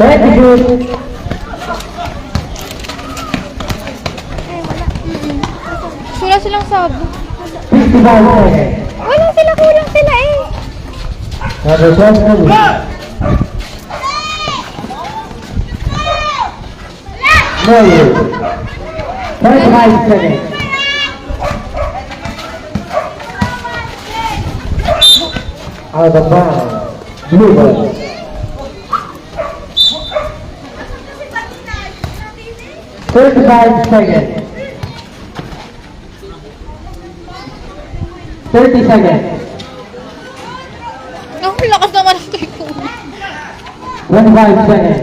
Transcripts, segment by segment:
Very good. Wala silang sab. 55 seconds. Wala sila, kulang sila eh. Number 12. No. 35 seconds. Out of bounds. Blue ball. 35 seconds. 30 seconds. Ang lakas naman ang kay ko. 25 seconds.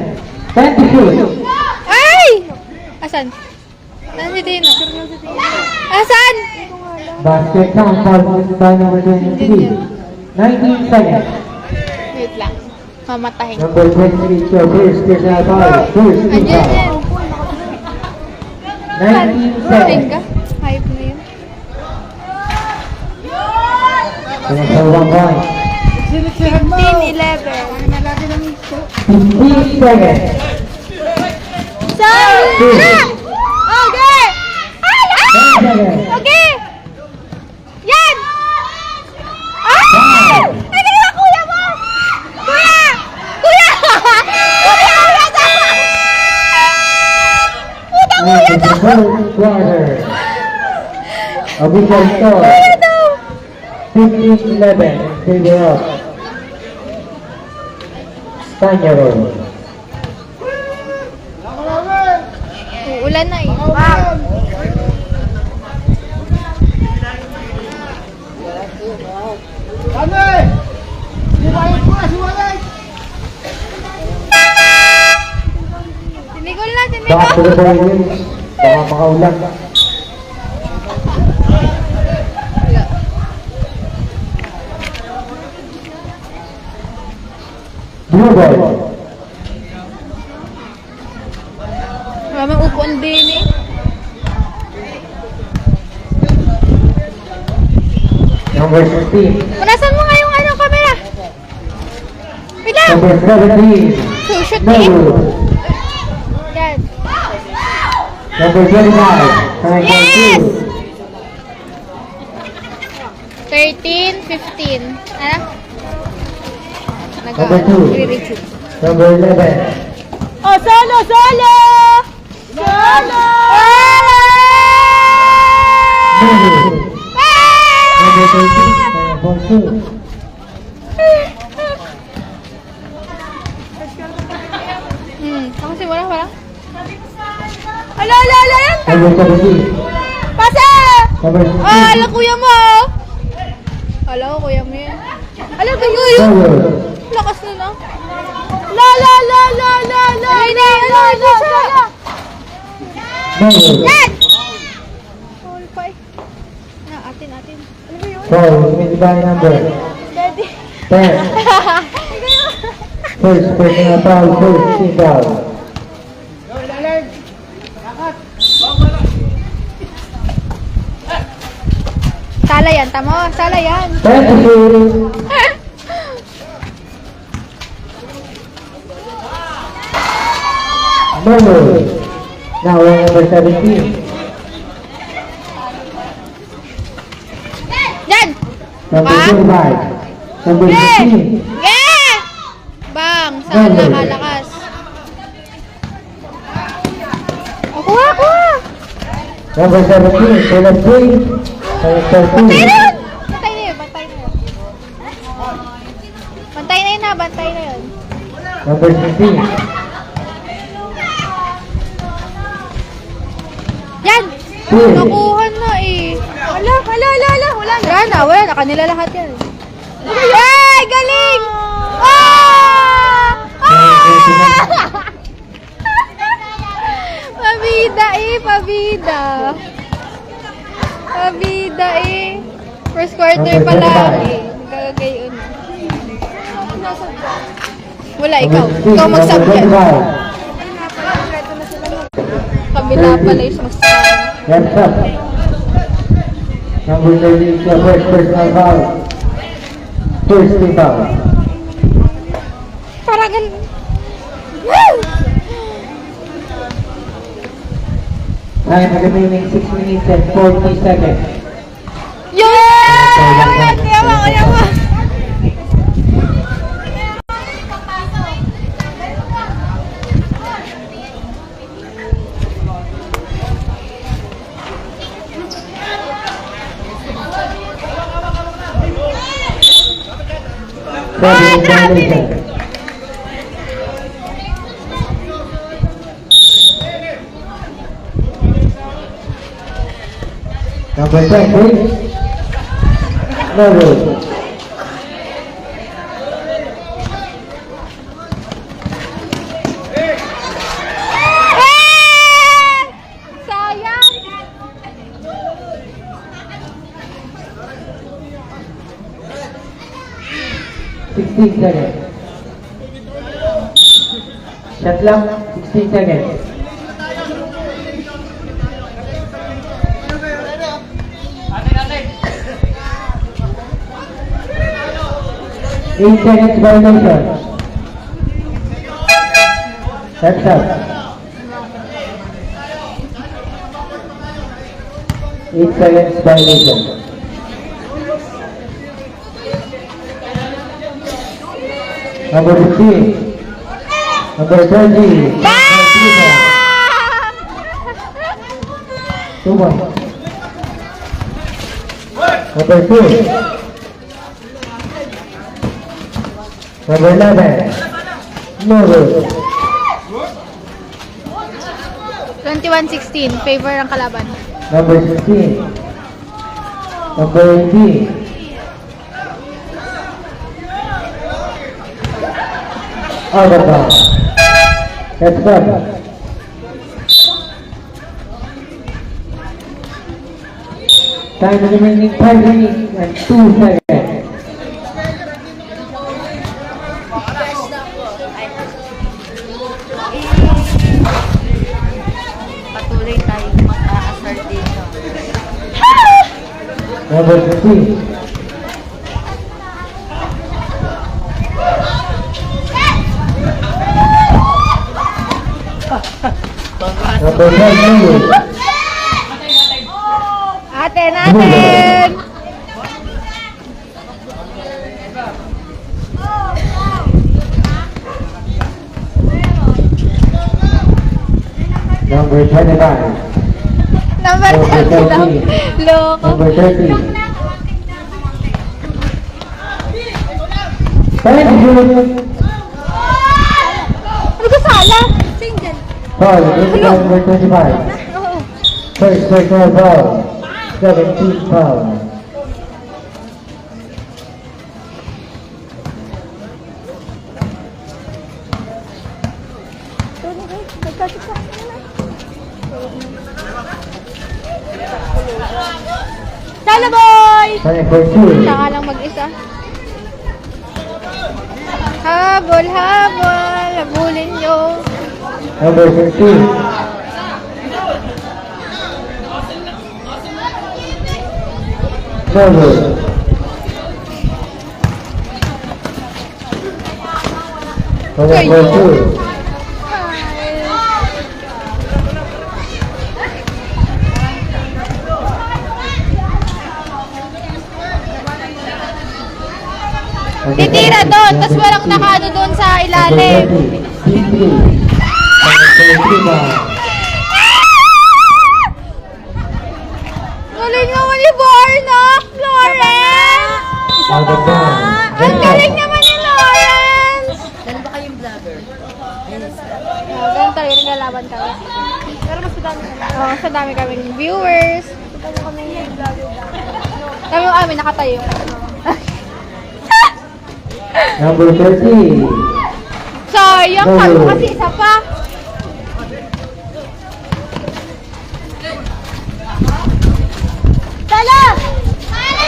10 shoot. Ay! Asan? Saan si Dino? Asan? Basket count for number 23. 19 seconds. Wait lang. Mamatahin. Number 23, your first personal foul. First team Andiyan foul. yan. 19 Saan seconds. ka? Hype na yun. For 1 point. 15-11. 15 seconds. Saan? Okay! 10 seconds. Okay! Yan! Ay! Ano yung kuya mo? Kuya! Kuya! Kuya! Puta kuya And to! the third quarter. Official score. Kuya to! 15-11 in favor of Tanyaro. Uulan na eh. Tinigol na, Back to the tinigol. ball games. Baka makaulan. Blue ball. Maraming upuan din eh. Number 16. Punasan mo nga yung ano, camera. Wait lang. Number 17. Shoot No. eh. Yan. Number 25. Time for Yes! 2. 13, 15. Ano? Number 2. Nag-retreat. Number 11. Oh, solo! Solo! Solo! No. Number 13. Time for 2. Ako simula wala? Ala, ala, ala yan! Number 17. Pasa! Number Ah, 16. ala kuya mo! Ala ko kuya mo yan. Ala kuya yun! Number. Lakas na na. La la la la la la la la la la. Number. Yan! All pa eh. Na, atin. Ano ba yun? 25 number. Daddy. 10. First personal foul. First team foul. Sala yan, tamo. Sala yan. 22. Number. Now we're number 17. Yan! Number Ba? 25. Number 16. Yeah! Bang! Sala, malakas. Oh, kuha! Number 17. Philip King. Number Bantay 13. na yun! Bantay na yun. Bantay na yun. Number 16. Yan! Uy. Nakuha na eh. Wala. Wala na. Kanila lahat yan. Ay! Galing! Ah! Ah! Pabida eh. Pabida eh. First quarter pa lang eh. Nagkagayon. Wala, ikaw. Ikaw mag-sub yan. Kabila pala yung mag-sub. Left up. Number 13. Your first personal foul. First team foul. Parang gan... Woo! Time remaining 6 minutes and 40 seconds. Yeah! Kaya mo. Serving violation. Number 10, please. No rule. Sayang! 16 seconds. Shot lang, 16 seconds. Eight seconds violation. That's up. 8 seconds violation. Number 15. Number 20. Two points. Number 2. Number 11. No rule. 21-16, favor ang kalaban. Number 16. Number 18. Out of bounds. That's good. Time remaining 5 minutes and 2 seconds. Patuloy tayong mag-a-assert dito. Number 15. Number 12. Atin! Number 25. Number 30 lang. Loko. Number 30. Time shoot. Ano ka sala? Single. Foul. Number 25. Oo. First personal foul. 17 foul. Sala boy! Time for 2. Saka lang mag-isa. Habol, habol. Habulin nyo. Number 15. No rule. Number 2. Titira doon, tapos walang nakano doon sa ilalim. Galing naman ni Barnock, Florence! Ang galing naman ni Lawrence! Dalawa ba kayong vlogger? Ganun tayo, naglalaban kami. Pero mas madami kami. Oo, mas madami kaming viewers. Kami yung amin, nakatayo. Number 30. Sayang, sabi mo kasi isa pa. Sala!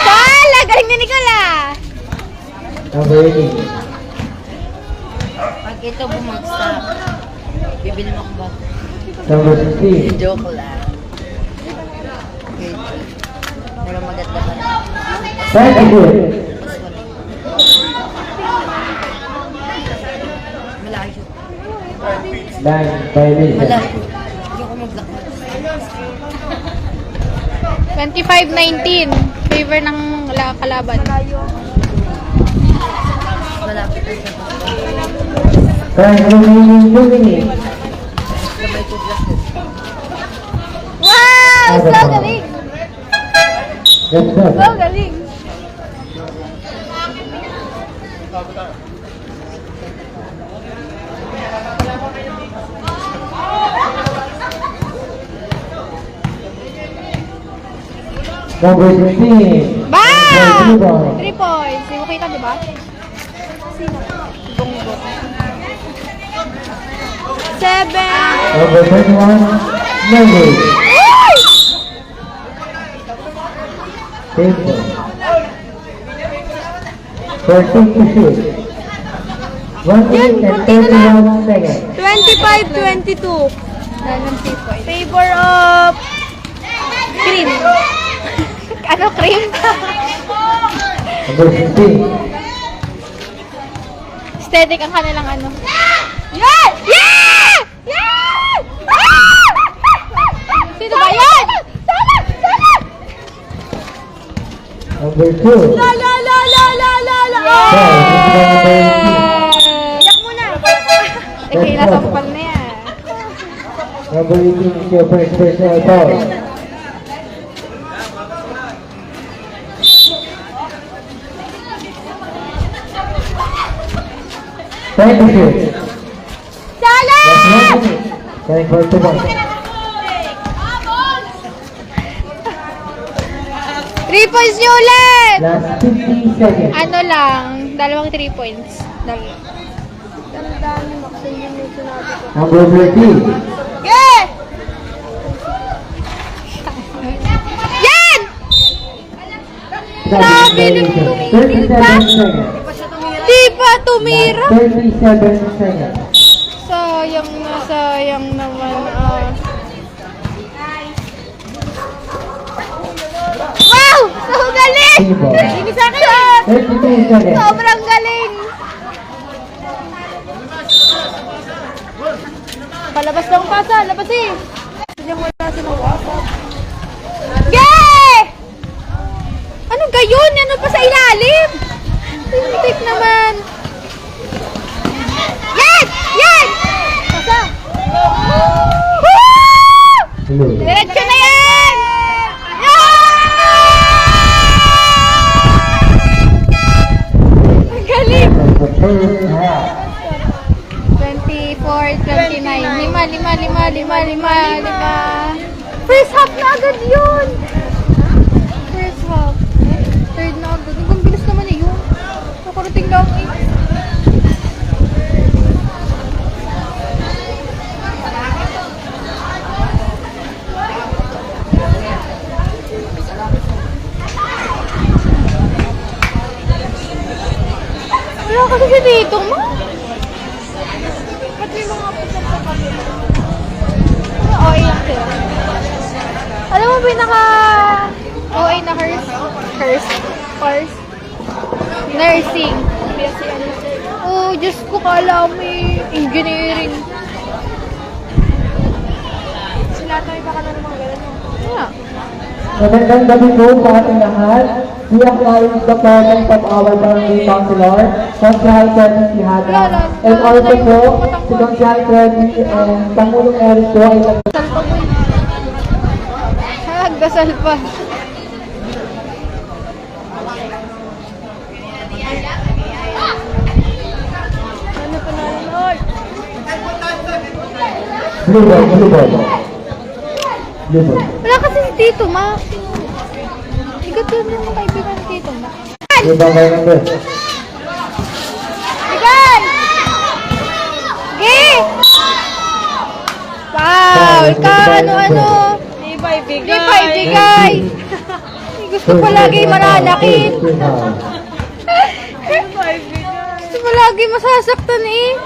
Sala! Galing ni Nicola! Number 18. Pag ito bumagsak, bibili mo akong bago. Number 16. Joke lang. Okay. Pero maganda pa rin. Thank you. Malaki siya. Nine violation. Malaki. Hindi ko mag-block. 25-19. Favor ng kalaban. Malapit na siya. Time remaining 2 minutes. May 2 glasses. Wow! So galing! Yes, So sir. galing! Number 16. Bam! 3 points. 3 points. Hindi mo kita, di ba? Sino? Bongo. 7. Number 21. Number. Same point. 13 to shoot. 1 minute and 31 seconds. 25-22. Favor of cream. Ano cream? Number 15. Aesthetic ang kanilang ano. Yan! Yeah! Yeah! Ah! Sino ba yan? Sana! Sana! Number 2. La la la la la la la! Iyak muna! Eh, kaya nasampal na yan. Number 18 is your first personal foul. Time to shoot. Sala! Last 1 minute. Time for 2 points. 3 points niyo ulit! Last 50 seconds. Ano lang, dalawang 3 points. Dami Maxine yung sinabi ko. Number 13. Yeah! Yan! Grabe, tumitigil 37 pa. seconds. Di ba tumira? 37 seconds. Sayang naman. Wow! So galing! Diba? Hindi sa akin! 32 seconds. Sobrang galing! Palabas lang pasa, labas eh! Diyan wala silang WhatsApp. Yay! Ano gayon? Ano pa sa ilalim? Tintik naman. Yan! Yan! Pasa! Woo! Blue. Diretso na yan! Ang galing! The first half. 24, 29. Lima. First half na agad yun! First half. Third na agad. Ang bilis naman eh yun. Nakarating lang eh. Wala kasi si dito, ma. Ba't may mga pusan sa kabila? OA lang sila. Alam mo, pinaka OA na course? Nursing. Oh, Diyos ko, kala may engineering. Sila tayo baka na naman gano'n. Yeah. Magandang gabi po sa ating lahat. We acknowledge the presence of our family counselor, Consihal Freddy Tihada, and also po, si Consihal Freddy and Pangulong Eric po ay Nagdasal pa. Ano pa na yun, Lord? Blue ball. Wala kasi si Tito, ma. Ikat yun yung mga kaibigan ni Tito, ma. Blue ball by number. Bigay! Okay! Wow! Ano? Di ba ibigay? Gusto ko lagi mananakit. Gusto ko lagi masasaktan eh.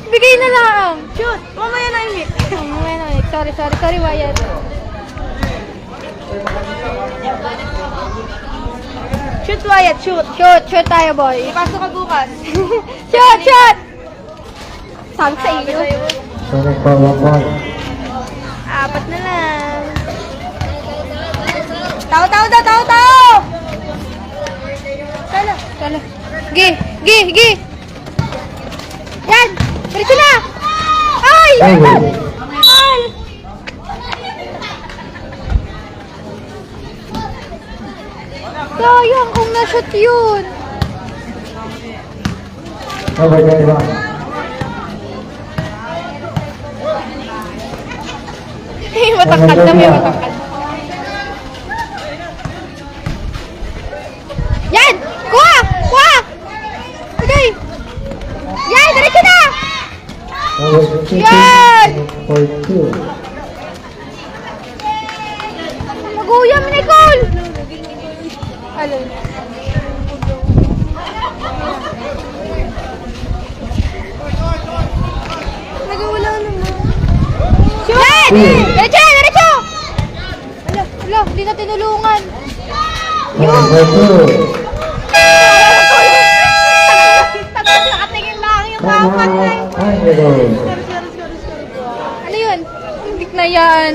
Bigay na lang. Shoot! Mamaya na imik. Sorry, Wyatt. Shoot, Wyatt, shoot. Shoot tayo, boy. Ipasok ka bukas. Shoot! Sabi sa iyo. Sonic for 1 point. 4 na lang. Tao, tao daw, tao, tao! Tala, tala. Gi, gi, gi! Yan! Diretso na! Ay! Ay! Ay! Sayang kung na-shoot yun. Number 21. Matangkad kami, matangkad. Yan! Kuha! Kuha! Okay! Yan! Diretso na! Number 22. Yan! 42. Mag-uyam, Nicole! Alin? Nagawala naman. Yan! Diretso! Diretso! Ala, ala, hindi na tinulungan. Number 2. Nakatingin lang yung kapat na yun. Ano yun? Hindi na yan.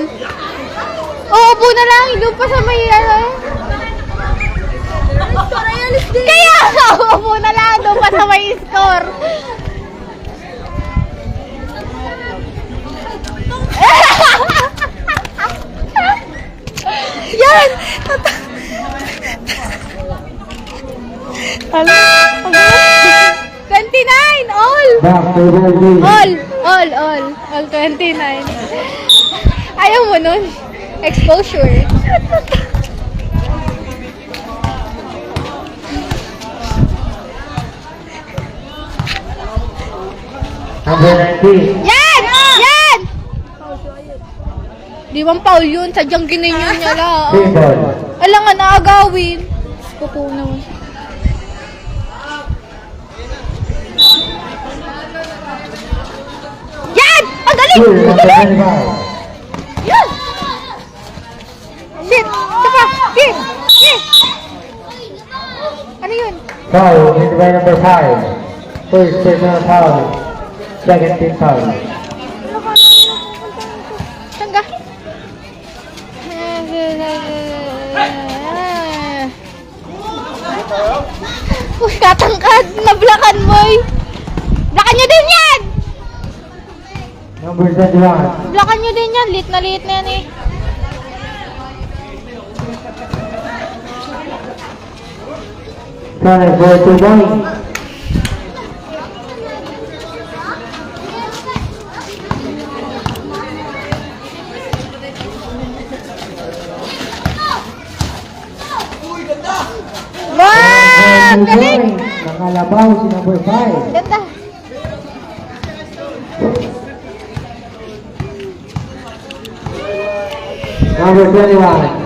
Uupo na lang. Doon pa sa may Kaya nga, uupo na lang. Doon pa sa may score. Yan! 29! All! Back to Goldie. All 29. Ayaw mo nun. Exposure. Number 19. Yan! Yan! Di bang foul yun? Sadyang gininyo niya lang. Big ball. Alam nga, naagawin. Kukunaw. Yan! Ang galing! Two, Ang number galing! 25. Yan! Shit! Isa pa! Shit! Shit! Ano yun? Foul, hit by number 5. First personal foul. Second team foul. Saan ka? Uy, katangkad! Nablakan mo eh! Blakan nyo din yan! Number 21. Blakan nyo din yan! Lit na yan eh! Corner for 2 points. Wow! Two Galing! points. Nakalabaw si number 5. Ganda! Number 21.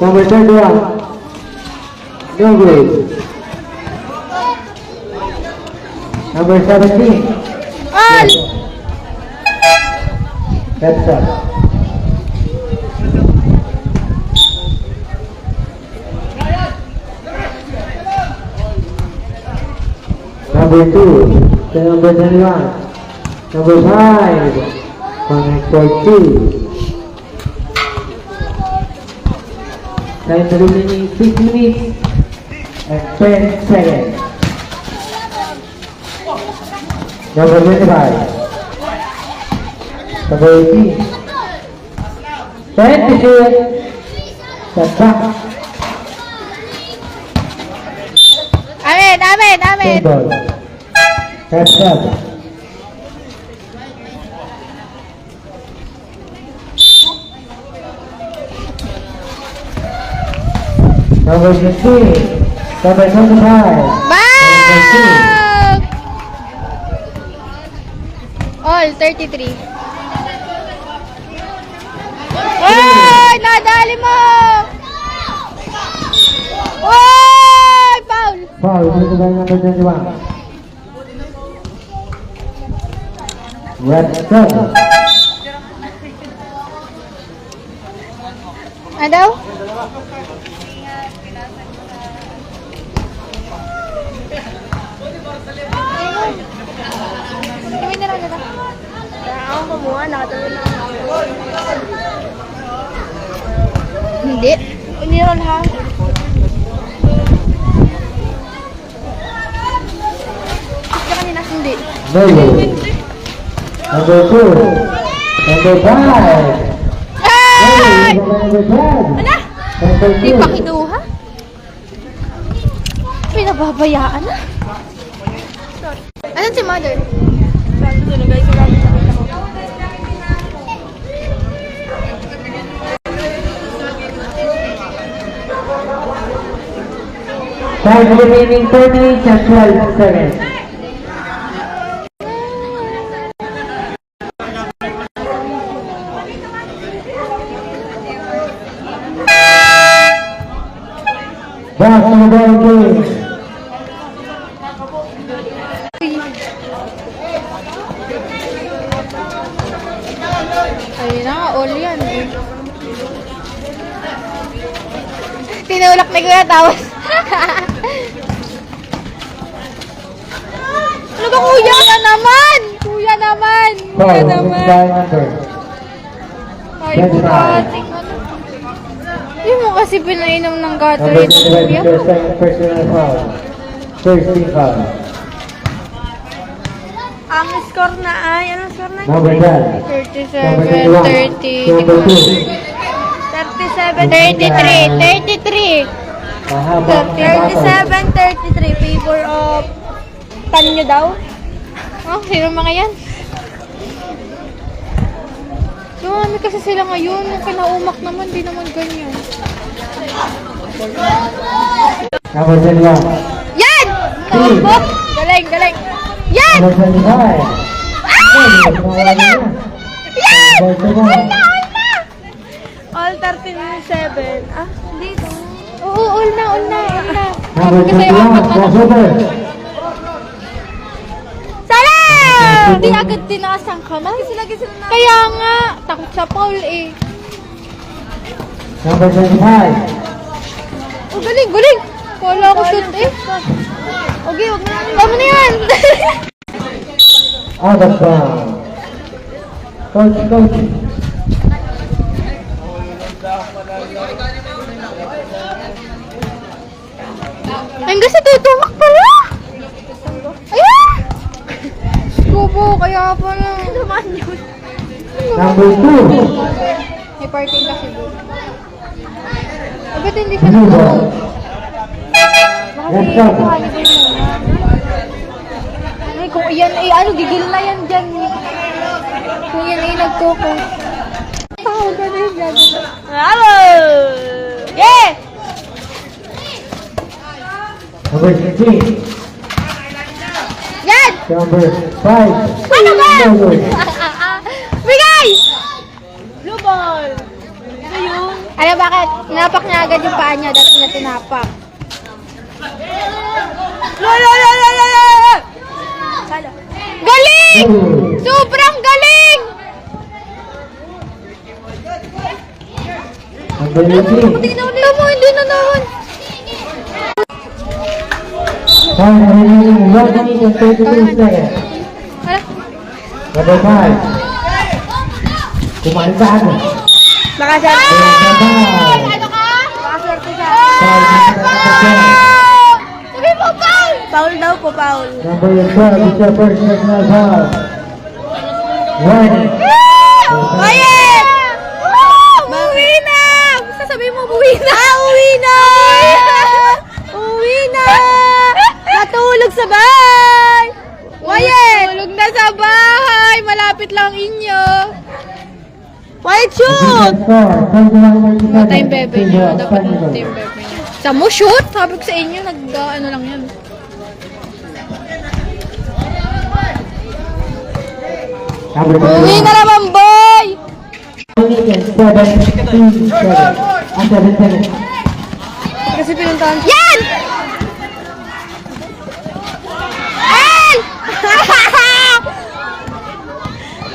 Number 31. No good. Number 17. All! That's up. Number 2. To number 21. Number 5. Connect for 2. Time remaining 6 minutes and 10 seconds. Number 25. Number 18. 10 to shoot. Step back. Amen! Amen! Amen! Ball. That's up. Number 15. Number 25. Bang! All 33. Oy! Nadali mo! Oy! Foul! Foul, dito by number 21. Red Sun. Ano daw? Kami na lang nila. Ako kumuha, nakatulog na ako. Hindi. Hindi ron ha. Gusto kanina, hindi. No. Number 2. Number 5. Ay! Number 10. Ano? Number Hindi 2. pa kinuha? Pinababayaan na. Ano si mother? Time remaining 4 minutes and 12 seconds. Basketball game. Ayun na nga, all yan. Tinulak ni Kuya tapos. Ano ba kuya? Kuya naman! Kuya naman! Kuya Foul, naman! by number. Ay, bukating ano. Hindi mo kasi pinainom ng Number Gatorade ng 25 kuya. is your second personal foul. First team foul. Ang score na ay, anong score na? Number 10. 37, 30, Number 2. 37, 33, 33. Mahaba. 37, 33. Favor of Tanyo daw? Oh, sino mga yan? Dumami kasi sila ngayon. Yung kinaumak naman, di naman ganyan. Number 21. Yan! Naubok! Galing, galing! Yan! Number 25. Yan! Number 21. All na! All 13-7. Ah, dito. Oo, all na, all na, all na. Number Sabi ko sa'yo, 21. apat na. Crossover. Sala! Hindi agad tinasang kamay. Kaya nga, takot sa foul eh. Number 25. Oh, galing, galing! Kala ko shoot eh. Okay, wag na. Tama na yan! Out of bounds. Coach. Hanggang sa tutumak pala! Ayan! Kubo, kaya pala. Naman yun. Number 2. May parking kasi doon. Ba't hindi siya Blue ball. nag-out? Baka Yes, si sir. Kuhani ko muna. Ay, kung iyan ay ano, gigil na yan dyan. Kung yan ay nagkoko. Foul ka na yung gagawin. Bravo! Yeah! Number 16. Yan! Number 5. Ano ba? Number Bigay! Blue ball! Ito yun. Alam bakit? Tinapak niya agad yung paa niya dahil na tinapak. La! Galing! Sobrang galing! Number 18. Tama, hindi na naman. Time remaining 1 minute and 32 seconds. Hala. Number 5. Kumanta na. Makasarap. Ano ka? Makaswerte siya. Sabi mo, Paul! Foul daw po, foul. Number 12 is your first personal foul. Warning. Quiet! Uwi na! Basta sabi mo, uwi na! Uwi na! Uwi na! Natulog sa bahay! Quiet! Tulog na sa bahay! Malapit lang inyo! Quiet, shoot! Score 21-37. Time bebe niya. Favor of Dapat Sunnyvale. time bebe niya. Sa mo shoot? Sabi ko sa inyo, ano lang yan. Number Uwi 21. na naman, boy! 17 seconds. 7 seconds. Kasi pinuntahan siya. Yan! Ay!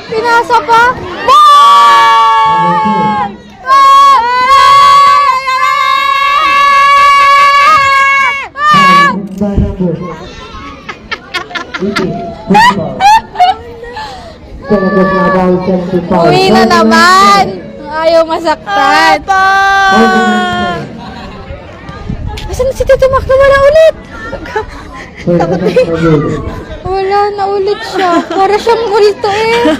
Pinasa pa? Ball! By number 18. Football. Senators na about 75. Uwi na naman! Ayaw masaktan. Asan si Tito Mac na wala ulit? Wala na ulit siya. Para siyang multo eh.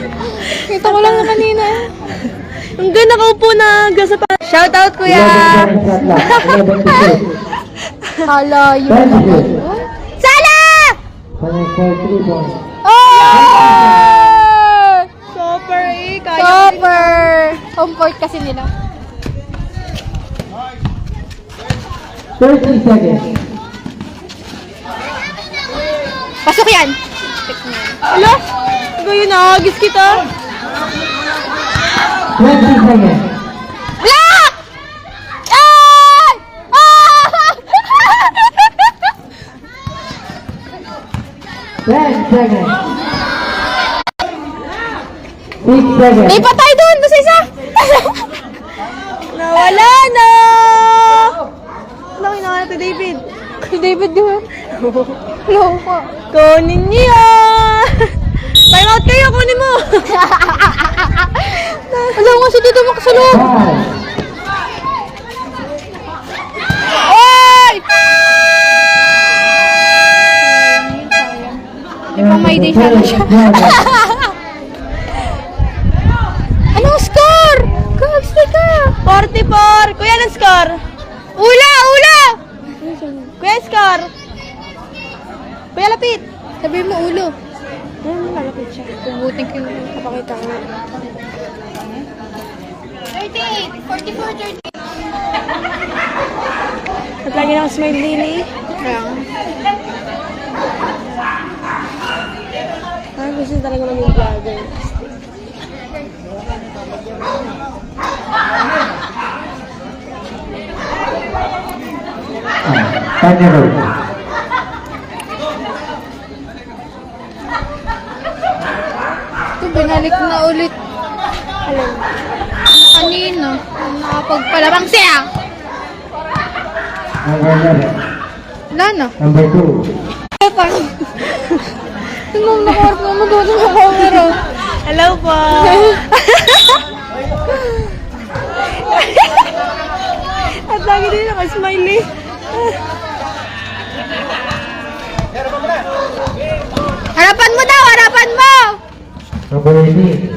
Kita ko lang na kanina eh. Ang ganda nakaupo na gasa pa. Shout out, kuya! Hala, yun. Sala! Oh! Super eh. Super! Home court kasi nila. 30 seconds. Pasok yan! Ala? Ngayon nakagis kita. 20 seconds. Block! Ay! Ah! 10 seconds. 6 seconds. May patay doon! Doon sa isa! Nawala na! Ano kinawa natin, David? Si David doon. Loko. Kunin niya! Time out kayo, kunin mo! Alam mo si Tito Mac sa loob. 5. Oy! Di pa may day sana siya. Anong score? Gags, teka. 44! Kuya, anong score? Ula! Ula! Kuya, score? Kuya, lapit! Sabi mo ulo. Malapit siya. Pubutin ko yung kapakita ko. 38! 44, 38. At lagi na smile lily. Kaya nga. Ay, gusto talaga maging vlogger. Time level. Ito, binalik na ulit. Alam. Kanina. Nakapagpalabang siya. Number 11. Wala na. Number 2. Paano? Tingnan mo na mo doon sa camera. Hello po! At lagi din naka-smiley. Harapan mo daw! Harapan mo! Number 18.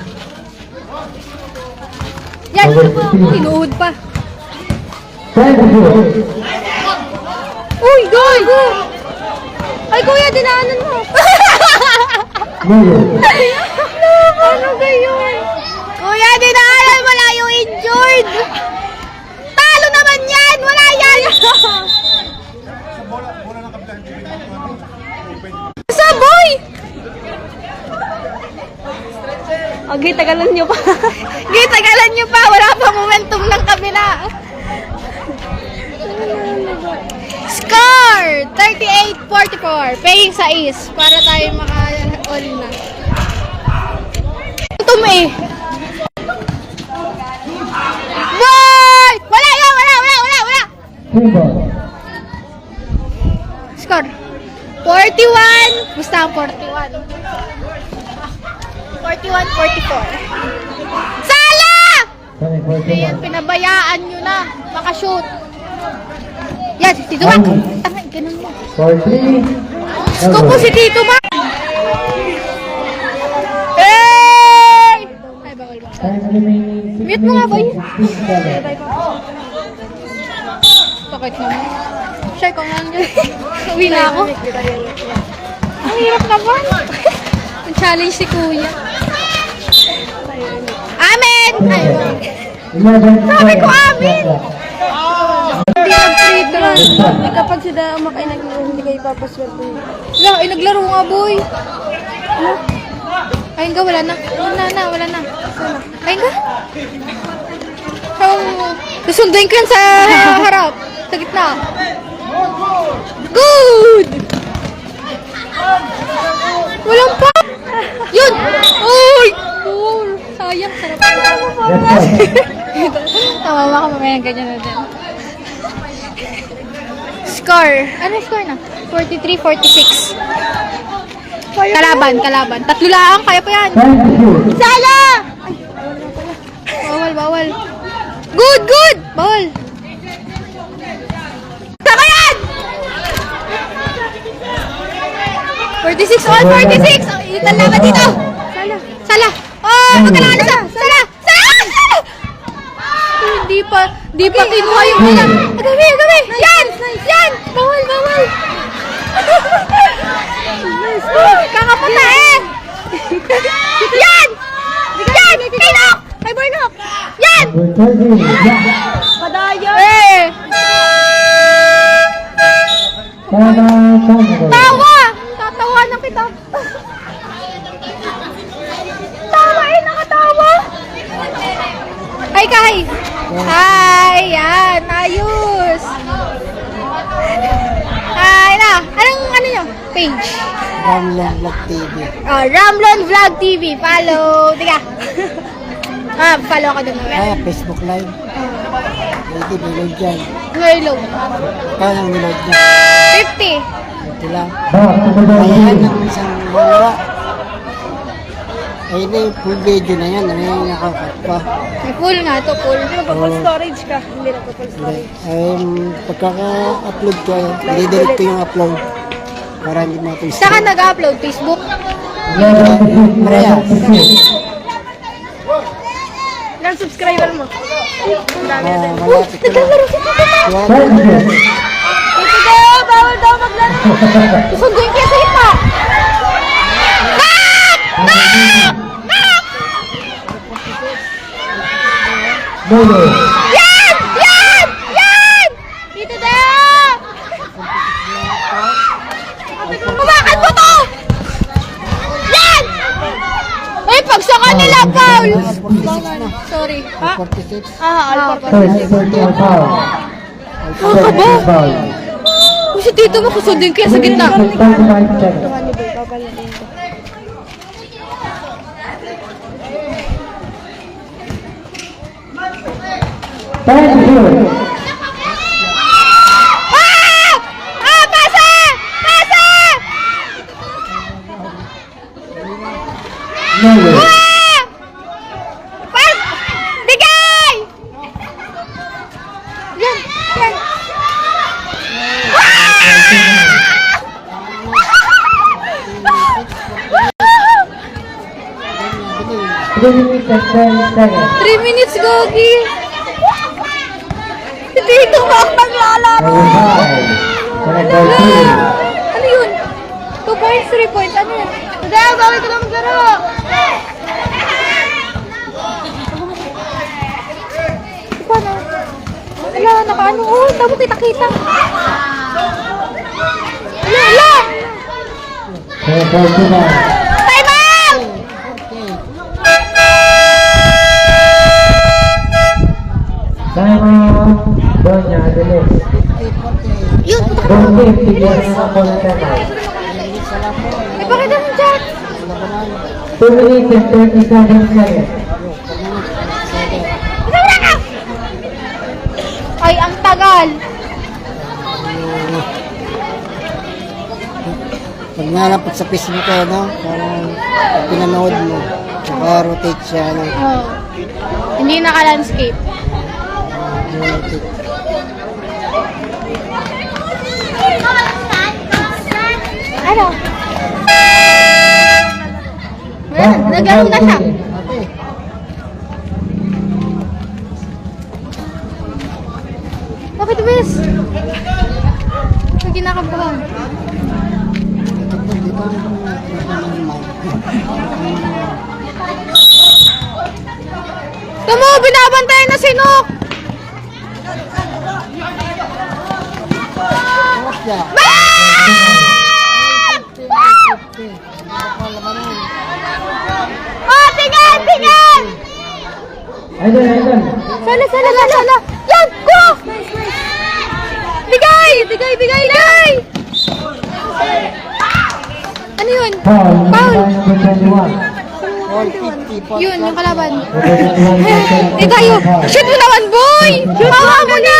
Yan! Inuud pa. 22. Uy! Go! Ay, kuya, dinaanan mo. Mayo. Ano gayon? Kuya, dinaanan mo lang yung injured. Talo naman yan! Wala yan! Saboy! Okay, tagalan niyo pa. Gitagalan nyo pa! Wala pa momentum ng kabila. Score! 38-44. Paying sa is para tayo maka-all na. Momentum eh. Boy! Wala yan! Wala! Table. Score. 41. Basta ang 41. 41-44. Sala! Ayan, pinabayaan nyo na. Makashoot. Yan, si Tito Mac. Tama, ganun mo. 43. Scoop po si Tito Mac. Hey! Ay, bawal. Time remaining. Mute mo nga, boy. 16 seconds. Sakit naman. Siya, ikaw nga dyan. Uwi na ako. Ang hirap naman. Ang-challenge si Kuya. Amen! Ay, wag. 11 Sabi ko, seconds. amin! Hindi mag-treat naman. Kapag sila umakay hindi kayo papaswerte. Wala, ay naglaro nga, boy. Ano? Ayun ka, wala na. Wala na. Ayun ka? Susunduin ko yan sa harap. Sa gitna. Good! Walang pa! Yun! Uy! Cool! Sayang, sarap. Tawawa ka mamaya ng ganyan na din. Score. Ano yung score na? 43-46. Kalaban. Tatlo lang. Kaya pa yan. Time to shoot. Sala! Ay, bawal. Good, good! Ball! Tama yan! 46 all, 46! Oh, itan laban dito! Sala! Oh, magkailangan na sa! Sala! Di pa kinuha yung ulam. Agami! Yan! Yan! Bawal! Kakapunta eh! Yan! Yan! Kay Nok! Kay Boy Nok! Yan! Padaya. Eh! Tawa! Tatawa na kita. Tawa eh! Nakatawa! Hi, Kai! Hi! Yan! Ayos! Hi na! Anong ano nyo? Page? Ramlan Vlog TV. Oh, Ramlon Vlog TV. Follow. Tiga. Follow ako dun. Facebook Live. Pwede, nilod dyan. Nilog. Kaya ang nilod dyan. 50. Ito lang. Ayan ang isang wala. Ay, na yung full video na yan. Ano yung nakakat pa? May full nga to, full. Full storage ka. Hindi na full storage. Pagkaka-upload ko, i-delete ko yung upload. Para hindi ma-post. Saan ka nag-upload? Facebook? Parehas. Ilang subscriber mo? Malapit ko na. Naglalaro si Tito Daw! Yan. Tito Daw! Bawal daw maglaro! Susunduin kaya sa hipa! Yan! Yan! Yan! Tito Daw! Hawakan mo to! Yan! Ay, pag sa kanila, Paul! Sorry. 46. Kung si Tito mo, kusundin kaya sa gitna. Thank you. Pasa! Pasa! Pas! Bigay! Yan! Yan! 3 minutes and 10 seconds. 3 minutes, Gogi! Si Tito mo ang naglalaro! Ano yun? 2 points, 3 points, ano yun? Dahil, bawal ka lang maglaro! Paano? Wala, nakaano? Oh, tamo kita-kita! Wala! Time out! Doña Adelis. Yun, puta ka! Don't give bigyan ng ako ng tema. Eh, bakit naman dyan? 2 minutes and 37 seconds. Ay, ang tagal! Pag nalapit sa Facebook ko, no? Parang pag pinanood mo, naka-rotate siya, no? Oh. Hindi naka-landscape. Rotate. Ano? Ayan, naglaro na siya. Bakit, Wes? May kinakabahan. Tamo, binabantayan na si Nok! Oh, tingnan! Tingnan! Idol. Sala! Yan! Go! Bigay! Bigay! Ano yun? Foul. Foul! Number 21. Yun, yung kalaban. Eh tayo! Shoot mo naman, boy! Bawa mo na!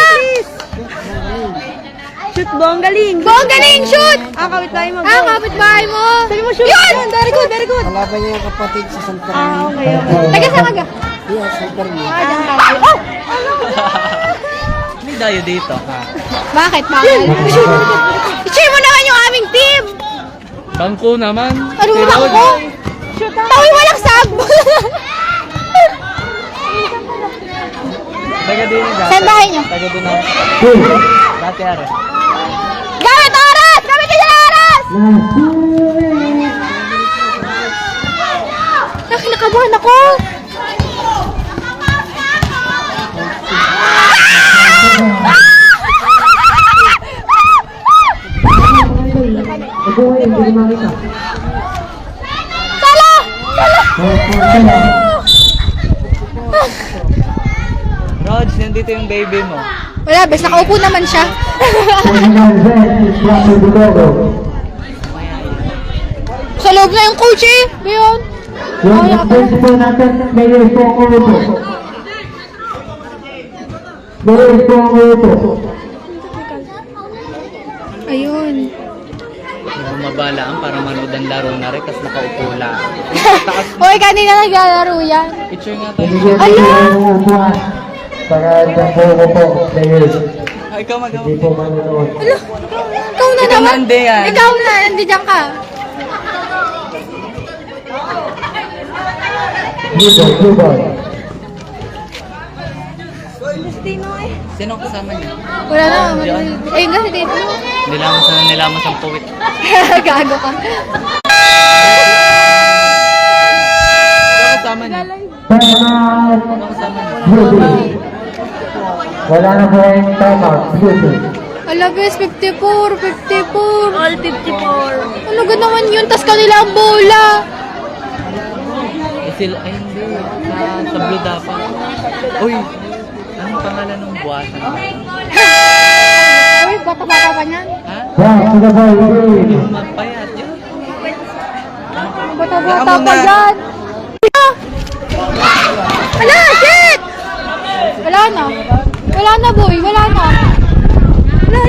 Shoot, Bong, galing. Bong, galing! Shoot! Kapit-bahay mo. Kapit-bahay mo! Sabi mo, shoot. Yun! Very good. Kalaban niya yung kapatid sa Santa Ah, Maria. okay. Taga saan ka? Yes, super me. May dayo dito, ha? Bakit? Bakit? I-cheer mo naman yung aming team! Bangko naman. Ano Si ba Rod. ako? Tawi walang sab! Taga din yung dati. Saan bahay niyo? Taga doon ako. Dati are. Gamit oras! Gamit yung oras! Nakinakabahan ako! Mag-uwi, hindi makita. Sala! Sala! Rog, nandito yung baby mo. Wala, bes. Nakaupo naman siya. Sa loob na yung coach eh. Bayon. Yung principal natin, Mayor Pongo. Mayor Pongo. Ayun. Mukhang mabalaan para manood ang laro na rin kasi nakaupo lang. Hoy, kanina naglalaro yan. Picture nga tayo. Bigyan niyo yung upuan. Para dyan po, Mayor. Ay, ikaw Hindi po manonood. Ikaw na Ikaw naman. nandi yan. Ikaw na, nandiyan ka. Lubog. Sino ang kasama niya? Wala na. Ayun kasi dito. Nilaman sa puwit. Gago ka. Sino ang kasama niya? Timeout. Sino ang kasama niya? Beauty. Wala na po yung timeout. Beauty. Ala, bes, 54. All 54. Ano naman yun? Tas kanila ang bola. Sila, ay hindi. Sa blue dapat. Uy! Anong pangalan ng buwasan? Uy, bata-bata pa niyan. Ha? Back to the ball. Yung magpayat. Yun. Bata-bata pa yan. Ala, shit! Wala na. Wala na, boy. Wala na. La!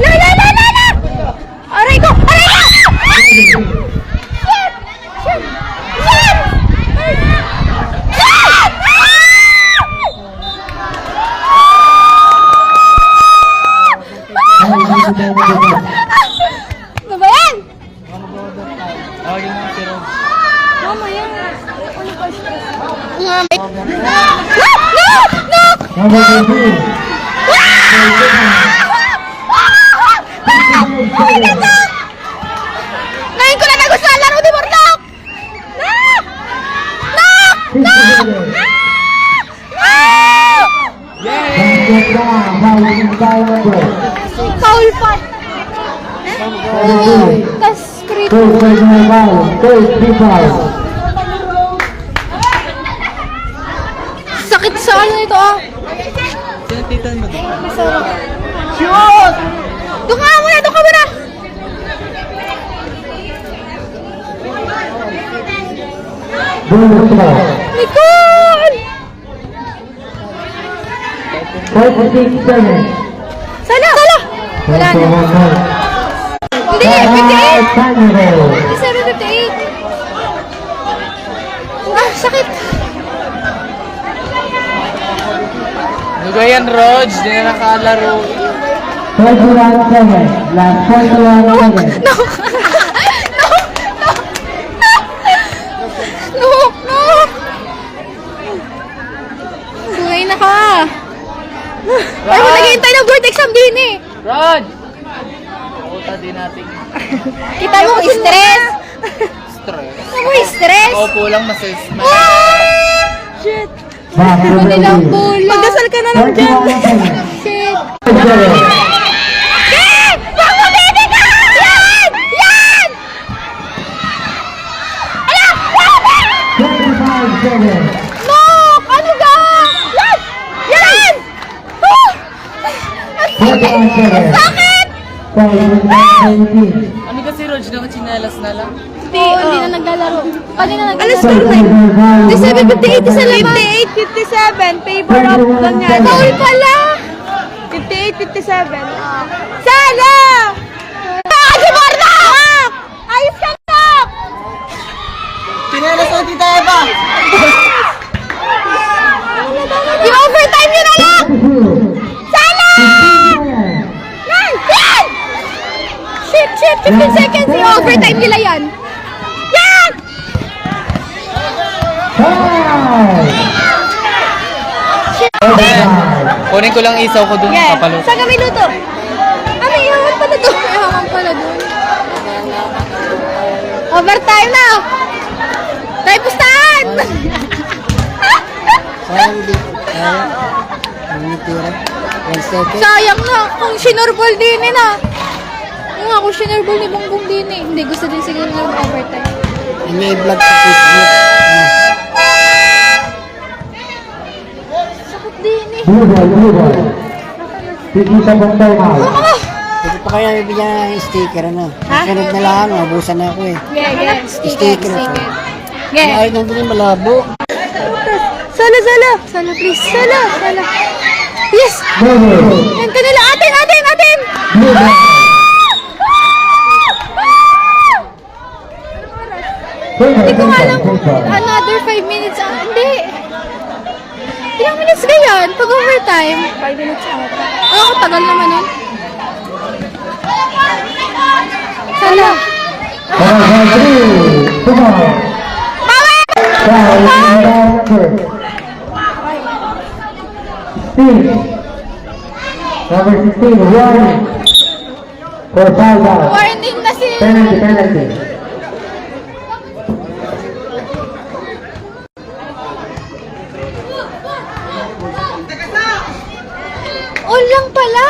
Aray ko! Aray ko! Shit! Shit! Shit! Ano ba yan? Tawagin mo si Rog. Number 13. Ngayon ko na nagustuhan laro ni Morlock! Foul pa! Tas script. Sakit sa ano ito ah. Sino titan mo doon? Masarap. Shoot! Doon ka muna! Doon ka muna! Nicole! 47. Sala! Sala! Wala na. Hindi! 58! 57, 58! Ah, sakit! Lugayan, Rog. Di na nakalaro. 21 seconds. Last 21 seconds. No! Sungay na ka! Ay, mo naghihintay ng board exam din eh! Rog! Puta din natin. Kita mo, stress! Stress. Ano mo, stress? Opo lang masas. Shit! Back to Ano the nilang field. bola? Magdasal ka na lang dyan. 21 seconds. Shit! 7. Shit! Bang mabebe ka! Yan! Yan! 25 seconds. Nok! Ano ga? Yan! Yan! Ah! Ang 41 seconds. sakit! 17. Ano kasi, Rog? Nakachinelas na lang? Hindi na naglalaro. Kanina Ano naglalaro. score na yun? 57, 58 sa laman. 58, 57. Favor of ganyan. Foul pala! 58, 57. Sana! Ajumar na! Ayos ka na! Chinelas ang tita Eva! 15 seconds. I-overtime nila yan. Yan! Kunin ko lang isaw ko dun. Yes. Papalo. Saan kami luto? Ah, may ihawan pala doon. May ihawan pala doon. Overtime na! Tayo pustahan! Sayang di. Sayang. Ang natira. 1 second. Sayang na, kung sinurbol din eh na. Yung nga, kung sinurbol ni Bongbong din eh. Hindi, gusto din siguro ng overtime. Ini-vlog sa Facebook. Sakot din eh. Blue ball. 50 seconds time out. Hindi pa kaya bibigyan ng sticker, ano? Sunod na lang, mabusan na ako eh. Yeah. Sticker. Yeah. Ay, nandun yung malabo. Sala. Sala, please. Sala. Yes! Blue ball. Yan kanila. Atin! Blue ball. Hindi ko alam kung another 5 minutes. Hindi. Ilang minutes ba yan? Pag overtime? 5 minutes out. Oo, tagal naman nun. Sala. Come on. Number 16, warning. For foul down. Warning na si... Penalty. All lang pala?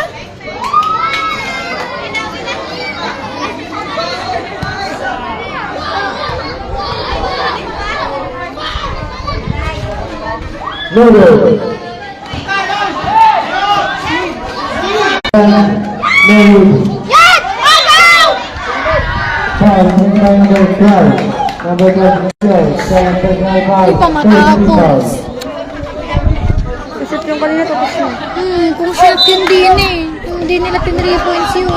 No. No. Yan! Agaw! Foul, number 12. Number 12, 7 Di pa matapos. Isip yung kanina tapos na. Kung short yun din eh. Kung hindi nila 3 points yun.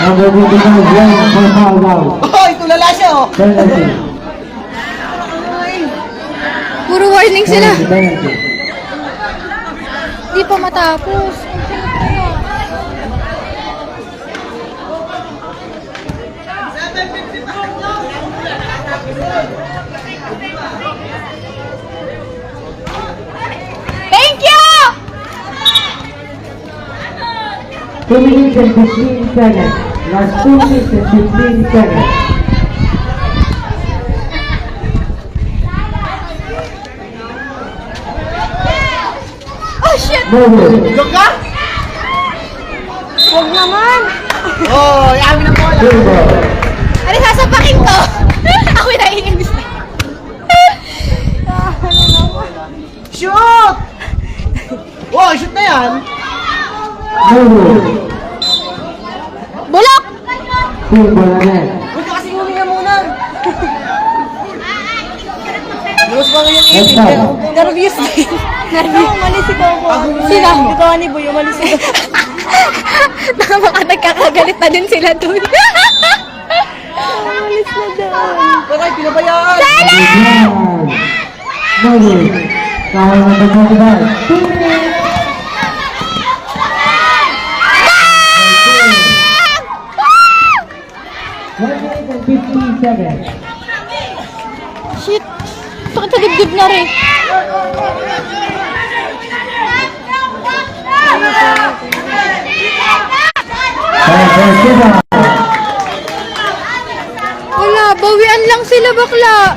Number 25, warning for foul down. Hoy, tulala siya oh! Penalty. Puro warning sila. Penalty. Di pa matapos. Thank you! 2 minutes and 15 seconds. Last 2 minutes and 15 seconds. Oh shit! No rule. Huwag naman! Oh, yamin ang bola! Blue ball. Ano sasapakin to? Ako na iinis na. Shoot! Oh, shoot na yan! No rule. Bulok! Blue ball again. Huwag ka kasi huminga muna! Lose pa ngayon Let's go. Nervous din. Nervous. Umalis ikaw po. Sino? Ikaw ni Boy, umalis ikaw. Baka nagkakagalit na din sila dun. Umalis na daw. Bakit pinabayaan? Again. No rule. Foul number 25. 2 minutes. 1 minute and 15 seconds. Shit! Sakit sa dibdib na rin. Wala, bawian lang sila bakla.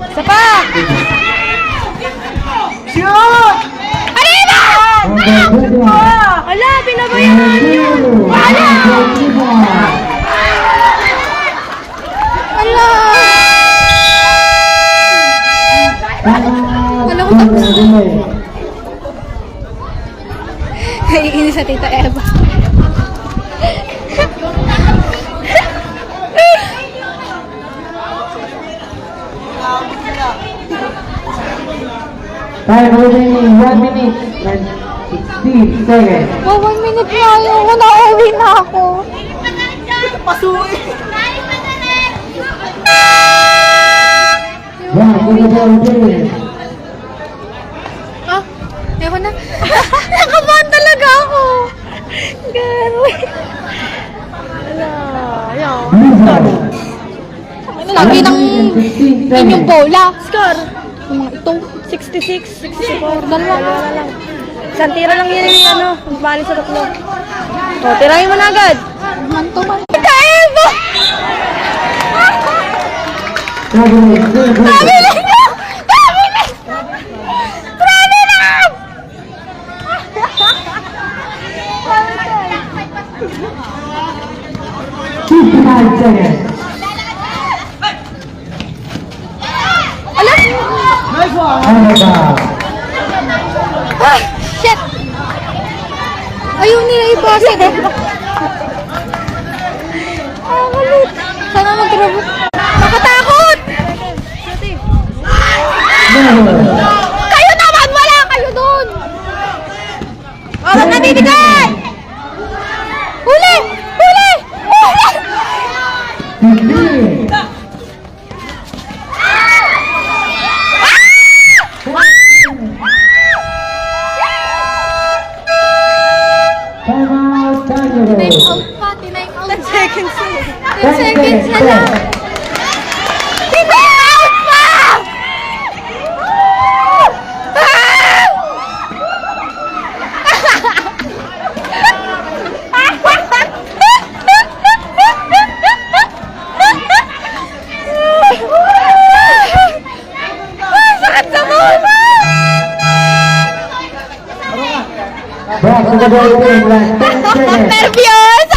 Isa pa! Shoot! Arriba! Ala, pinabayaan niyo. Wala! Wala ko tapos. Naiinis sa Tita Eva. Time remaining 1 minute and 16 seconds. Oh, 1 minute na yun. Nauwi na ako. Yeah, good ball again. Ah, ewan na. Nakabahan talaga laro eh. Wala. Ayaw. Sabi ng inyong bola. Score. Yung mga ito. 66. 64. Dalawa. Na lang. Isang tira lang yun yung ano. Bali sa tatlo. O, tirahin mo na agad. Man to man. Kaevo! Sabi Ninyo! Grabe lang! 55 seconds. Alam! Halaga. Ah! Shit! Ayaw nila ibasin. Ah, malit. Sana mag-robot. Nakatakot! Kayo naman! Wala kayo doon! Oras na bibigay! Huli! Huli! Huli! 15. Timeout, Time Daniel. out pa. Time out. 10 seconds. 10 seconds na lang. Time out pa! Sakit sa muna! Back to the ball game, last 10 seconds. Nervyos!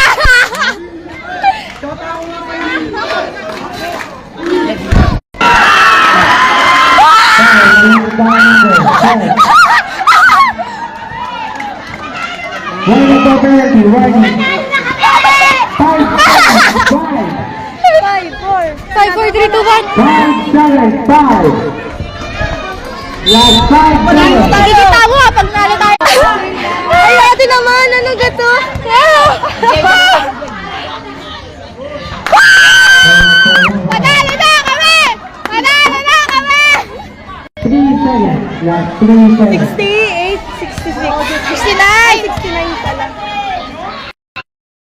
Warning for penalty, warning. 5 5, 4, 3, 2, 1. 5 seconds, 5. Last 5 seconds. Nakikita mo ha, pag nalo tayo. Ay, ate naman, ano gato? Panalo na kami! Panalo na kami! 3 seconds, last 3 seconds. 16.